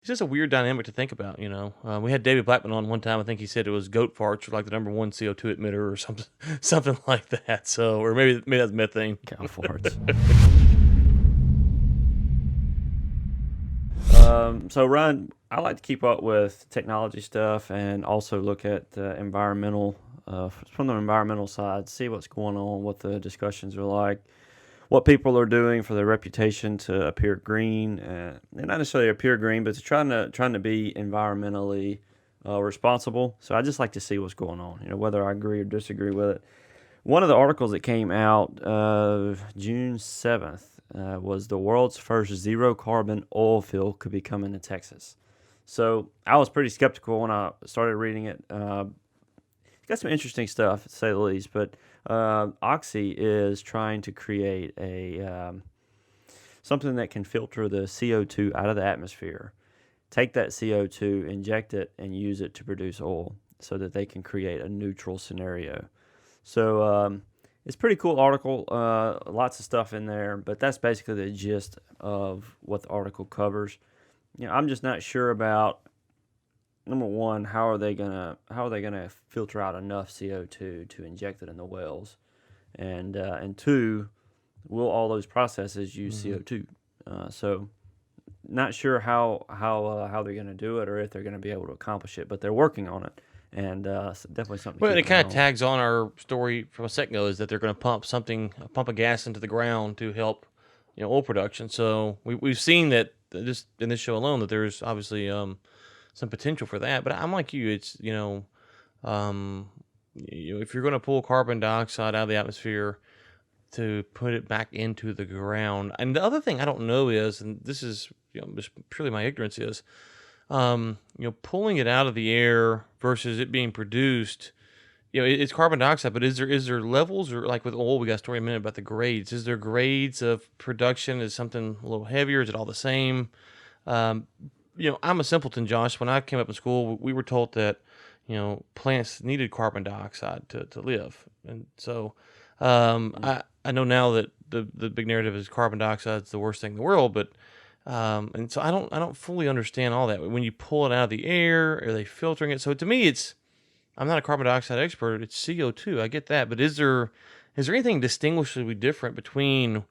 It's just a weird dynamic to think about, We had David Blackman on one time. I think he said it was goat farts were like the number one CO2 emitter or something, something like that. So, or maybe that's methane. Cow farts. So Ryan, I like to keep up with technology stuff and also look at environmental, from the environmental side, see what's going on, what the discussions are like, what people are doing for their reputation to appear green, and not necessarily appear green, but to trying to be environmentally responsible. So I just like to see what's going on, whether I agree or disagree with it. One of the articles that came out June 7th was the world's first zero carbon oil field could be coming to Texas. So I was pretty skeptical when I started reading it. It's got some interesting stuff, to say the least, but Oxy is trying to create something that can filter the CO2 out of the atmosphere, take that CO2, inject it, and use it to produce oil so that they can create a neutral scenario. So it's a pretty cool article. Lots of stuff in there, but that's basically the gist of what the article covers. I'm just not sure about number one, how are they gonna filter out enough CO2 to inject it in the wells, and two, will all those processes use Mhm. CO2? So not sure how they're gonna do it or if they're gonna be able to accomplish it, but they're working on it, and definitely something to Well, keep it an eye kind of on. tags on our story from a second ago is that they're going to pump a gas into the ground to help, oil production. So we've seen that just in this show alone that there's obviously some potential for that. But I'm like you, it's um, if you're going to pull carbon dioxide out of the atmosphere to put it back into the ground, and the other thing I don't know is, and this is just purely my ignorance is, pulling it out of the air versus it being produced. It's carbon dioxide, but is there levels, or like with oil, we got a story in a minute about the grades. Is there grades of production? Is something a little heavier? Is it all the same? Um, I'm a simpleton, Josh. When I came up in school, we were told that, plants needed carbon dioxide to live. And so, Mm. I know now that the big narrative is carbon dioxide is the worst thing in the world, but, and so I don't fully understand all that. When you pull it out of the air, are they filtering it? So to me, I'm not a carbon dioxide expert. It's CO2. I get that, but is there anything distinguishably different between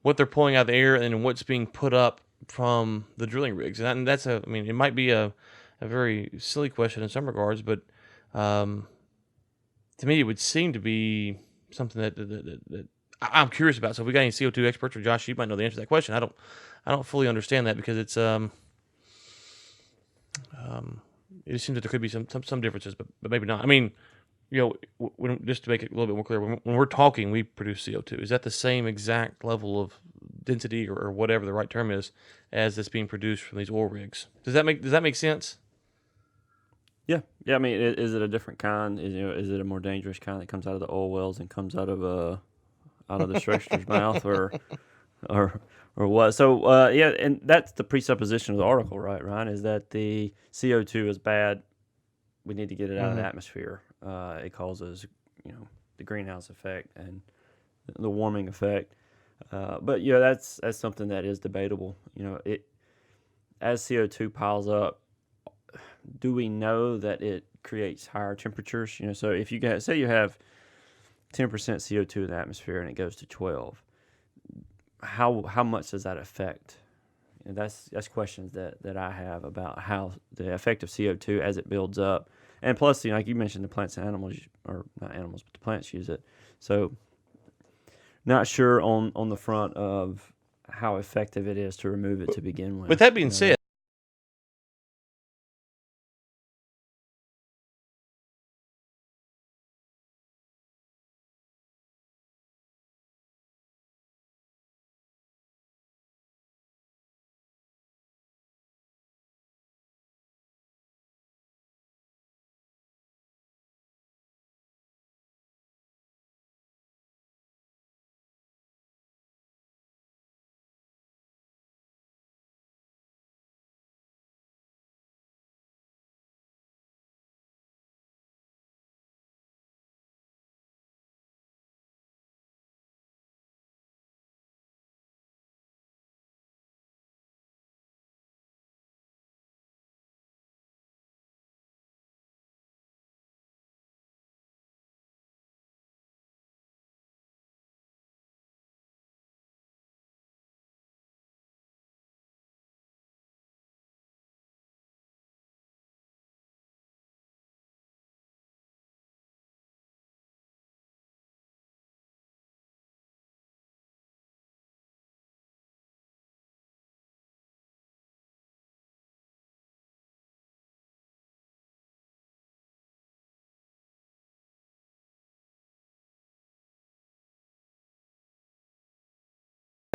what they're pulling out of the air and what's being put up from the drilling rigs? And that's I mean, it might be a very silly question in some regards, but um, to me, it would seem to be something that I'm curious about. So if we got any CO2 experts, or Josh, you might know the answer to that question. I don't fully understand that because um, it seems that there could be some differences, but maybe not. I mean, just to make it a little bit more clear, when we're talking, we produce CO2. Is that the same exact level of density, or whatever the right term is, as that's being produced from these oil rigs? Does that make sense? Yeah, yeah. I mean, is it a different kind? Is it a more dangerous kind that comes out of the oil wells and comes out of the structure's mouth, or or what? So yeah, and that's the presupposition of the article, right? Ryan, is that the CO2 is bad. We need to get it out of the Mm-hmm. atmosphere. It causes the greenhouse effect and the warming effect. But that's something that is debatable. It as CO2 piles up, do we know that it creates higher temperatures? So if say you have 10% CO2 in the atmosphere and it goes to 12, how much does that affect? That's questions that I have about how the effect of CO2 as it builds up, and plus, like you mentioned, the plants and animals, or not animals, but the plants use it. So not sure on the front of how effective it is to remove it to begin With with. that being said, That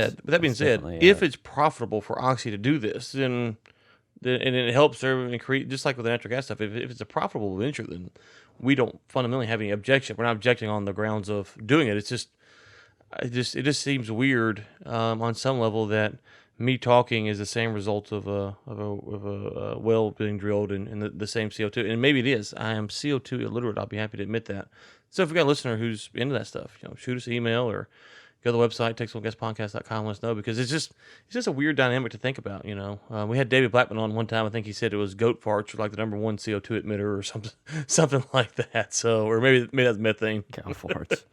But that being That's said, definitely if it's profitable for Oxy to do this, then and it helps everyone create, just like with the natural gas stuff. If it's a profitable venture, then we don't fundamentally have any objection. We're not objecting on the grounds of doing it. It's just it just seems weird on some level that me talking is the same result of a well being drilled and the same CO2. And maybe it is. I am CO2 illiterate. I'll be happy to admit that. So if we got a listener who's into that stuff, shoot us an email or go to the website, textilgaspodcast.com, let us know, because it's just a weird dynamic to think about. We had David Blackman on one time. I think he said it was goat farts were like the number one CO2 emitter or something, something like that. So, or maybe that's methane. cow farts.